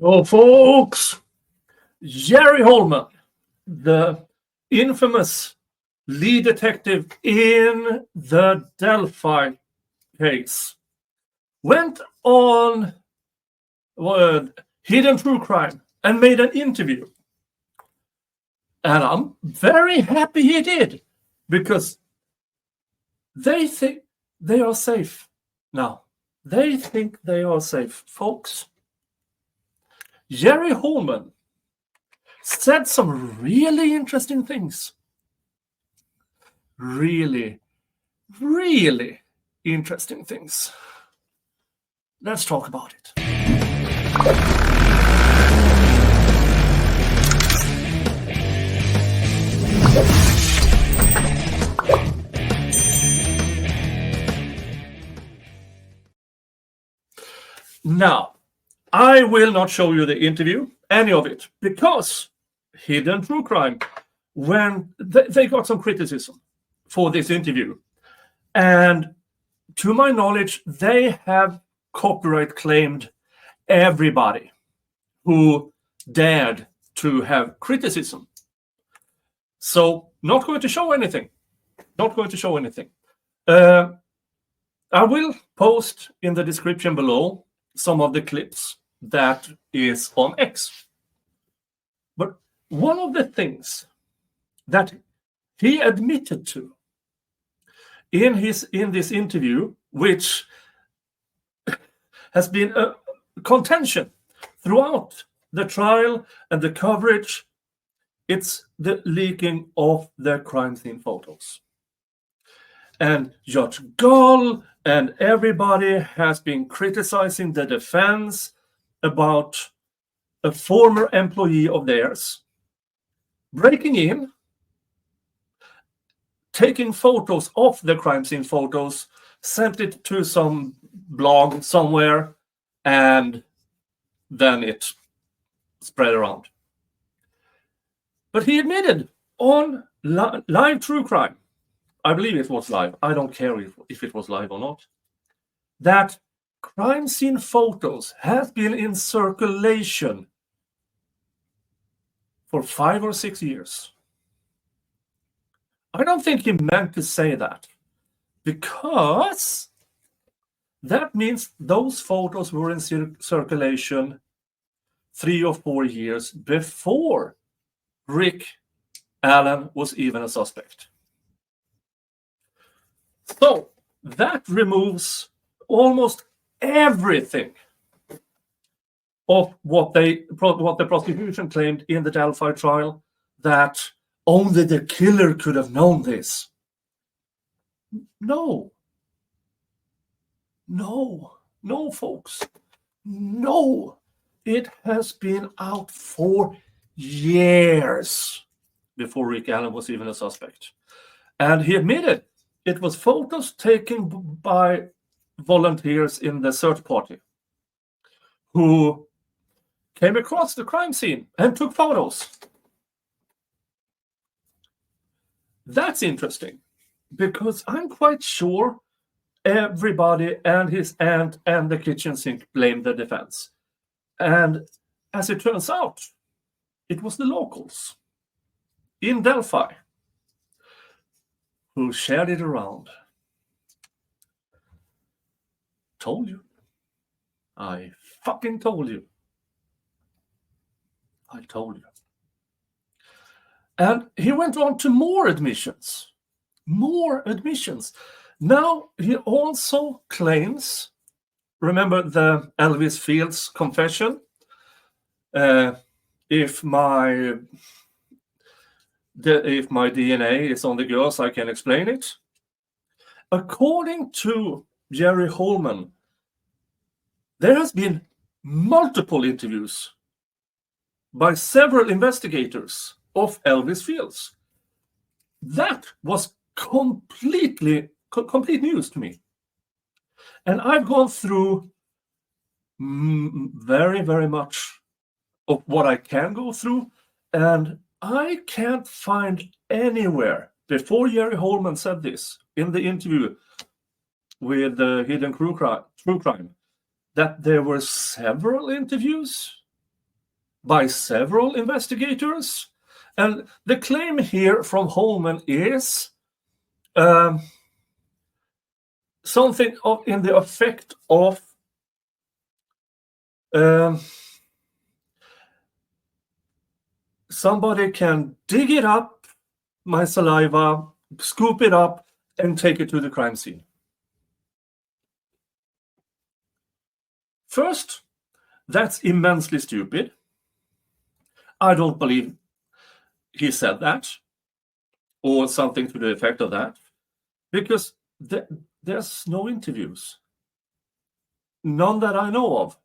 So, folks, Jerry Holeman, the infamous lead detective in the Delphi case, went on Hidden True Crime and made an interview. And I'm very happy he did, because they think they are safe now. They think they are safe, folks. Jerry Holeman said some really interesting things. Really, really interesting things. Let's talk about it. Now, I will not show you the interview, any of it, because Hidden True Crime, when they got some criticism for this interview. And to my knowledge, they have copyright claimed everybody who dared to have criticism. So, not going to show anything. Not going to show anything. I will post in the description below some of the clips that is on X. But one of the things that he admitted to in this interview, which has been a contention throughout the trial and the coverage, it's the leaking of the crime scene photos. And Judge Gall and everybody has been criticizing the defense about a former employee of theirs breaking in, taking photos of the crime scene photos, sent it to some blog somewhere, and then it spread around. But he admitted on live True Crime, I believe it was live, I don't care if it was live or not, that crime scene photos have been in circulation for 5 or 6 years. I don't think he meant to say that, because that means those photos were in circulation 3 or 4 years before Rick Allen was even a suspect. So that removes almost everything of what the prosecution claimed in the Delphi trial, that only the killer could have known this. No, folks. No, it has been out for years before Rick Allen was even a suspect. And he admitted it was photos taken by volunteers in the search party who came across the crime scene and took photos. That's interesting, because I'm quite sure everybody and his aunt and the kitchen sink blamed the defense. And as it turns out, it was the locals in Delphi who shared it around. Told you. I fucking told you. I told you. And he went on to more admissions. More admissions. Now he also claims, remember the Elvis Fields confession? If my DNA is on the girls, I can explain it. According to Jerry Holeman, there has been multiple interviews by several investigators of Elvis Fields. That was complete news to me. And I've gone through very, very much of what I can go through, and I can't find anywhere, before Jerry Holeman said this in the interview with the Hidden True Crime, that there were several interviews by several investigators. And the claim here from Holeman is something in the effect of somebody can dig it up, my saliva, scoop it up, and take it to the crime scene. First, that's immensely stupid. I don't believe he said that, or something to the effect of that, because there's no interviews. None that I know of.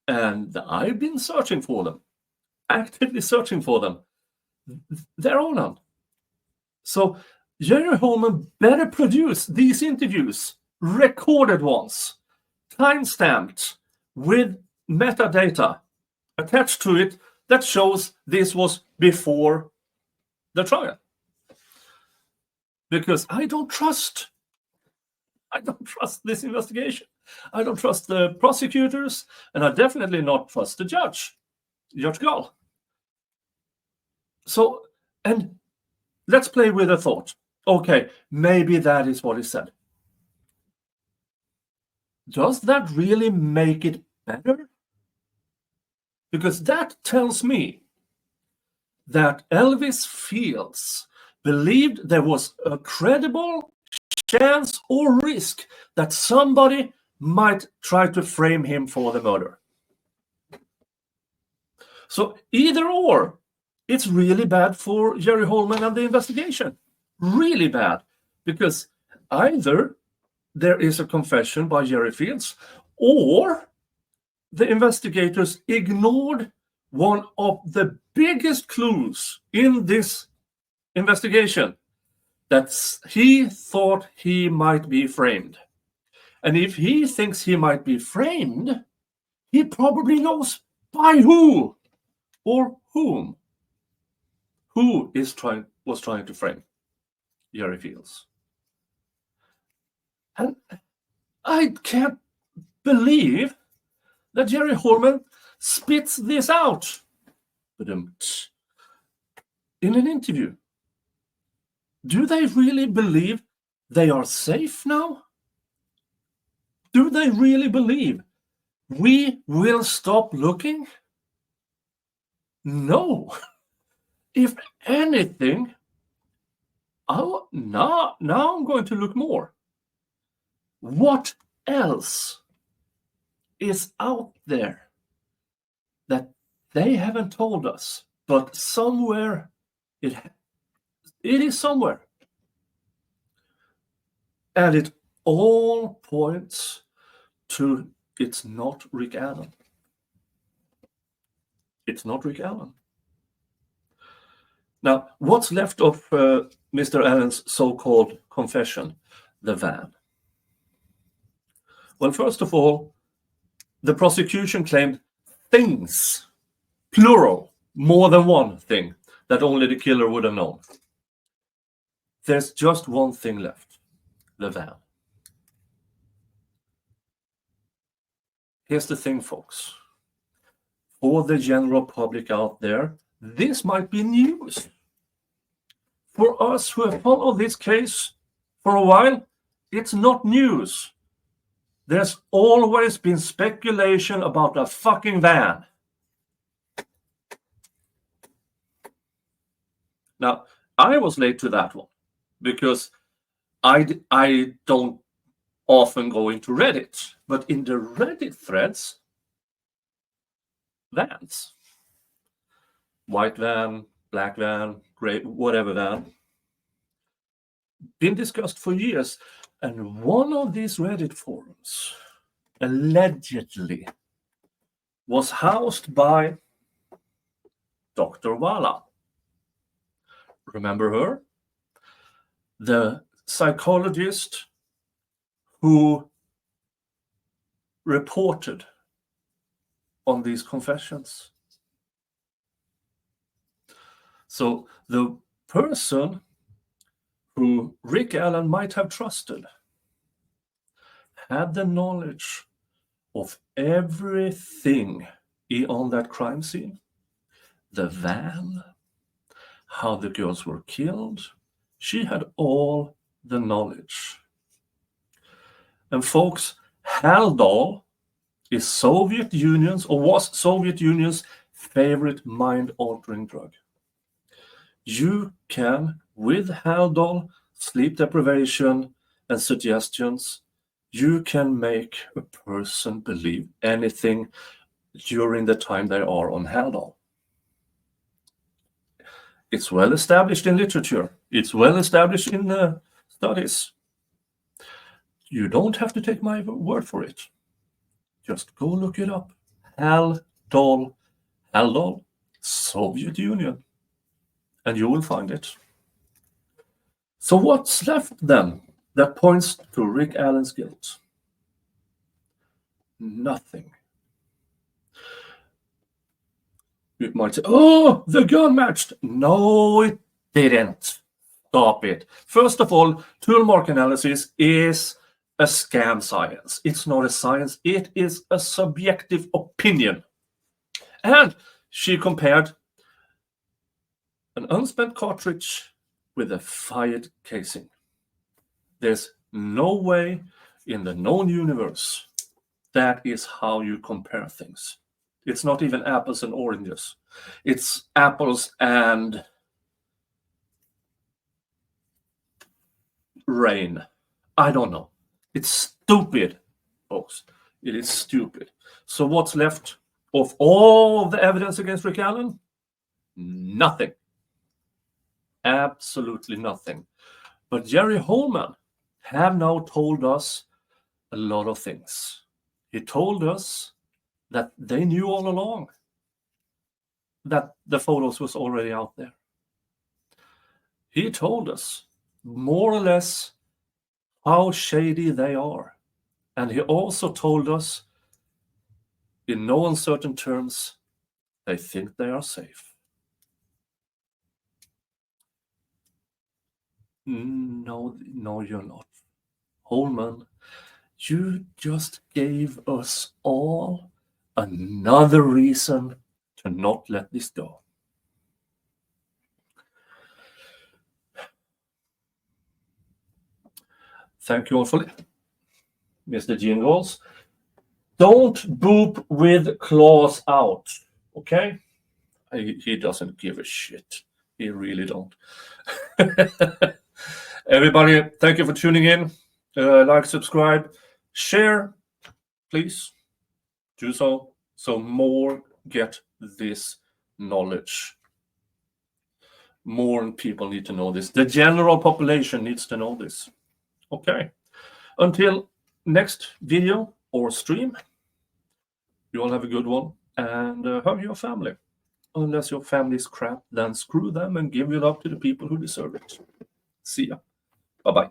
And I've been searching for them, actively searching for them. There are none. So Jerry Holeman better produce these interviews, recorded ones, time-stamped, with metadata attached to it that shows this was before the trial. Because I don't trust this investigation. I don't trust the prosecutors, and I definitely not trust the Judge Gull. So, and let's play with a thought. Okay, maybe that is what he said. Does that really make it better? Because that tells me that Elvis Fields believed there was a credible chance or risk that somebody might try to frame him for the murder. So either or, it's really bad for Jerry Holeman and the investigation. Really bad. Because either there is a confession by Jerry Fields, or the investigators ignored one of the biggest clues in this investigation, that he thought he might be framed. And if he thinks he might be framed, he probably knows by who or whom. Who was trying to frame Jerry Fields. And I can't believe that Jerry Holeman spits this out in an interview. Do they really believe they are safe now? Do they really believe we will stop looking? No. If anything, now I'm going to look more. What else is out there that they haven't told us, but somewhere it is somewhere. And it all points to it's not Rick Allen. It's not Rick Allen. Now, what's left of Mr. Allen's so-called confession? The van. Well, first of all, the prosecution claimed things, plural, more than one thing, that only the killer would have known. There's just one thing left, the van. Here's the thing, folks. For the general public out there, this might be news. For us who have followed this case for a while, it's not news. There's always been speculation about a fucking van. Now, I was late to that one because I don't often go into Reddit, but in the Reddit threads, vans, white van, black van, gray, whatever van, been discussed for years. And one of these Reddit forums allegedly was housed by Dr. Walla. Remember her? The psychologist who reported on these confessions. So the person who Rick Allen might have trusted had the knowledge of everything on that crime scene, the van, how the girls were killed. She had all the knowledge. And folks, Haldol is Soviet Union's, or was Soviet Union's, favorite mind-altering drug. You can, with Haldol, sleep deprivation, and suggestions, you can make a person believe anything during the time they are on Haldol. It's well established in literature. It's well established in studies. You don't have to take my word for it. Just go look it up. Haldol, Soviet Union, and you will find it. So what's left then that points to Rick Allen's guilt? Nothing. You might say, oh, the gun matched. No, it didn't. Stop it. First of all, tool mark analysis is a scam science. It's not a science. It is a subjective opinion. And she compared an unspent cartridge with a fired casing. There's no way in the known universe that is how you compare things. It's not even apples and oranges. It's apples and rain. I don't know. It's stupid, folks. It is stupid. So what's left of all the evidence against Rick Allen? Nothing. Absolutely nothing. But Jerry Holeman have now told us a lot of things. He told us that they knew all along that the photos was already out there. He told us more or less how shady they are. And he also told us, in no uncertain terms, they think they are safe. No, you're not. Holeman, you just gave us all another reason to not let this go. Thank you all for Mr. Jingles. Don't boop with claws out, okay? He doesn't give a shit. He really don't. Everybody, thank you for tuning in. Like, subscribe, share, please do so more get this knowledge. More people need to know this. The general population needs to know this. Okay. Until next video or stream, you all have a good one and hug your family. Unless your family's crap, then screw them and give it up to the people who deserve it. See ya. Bye-bye.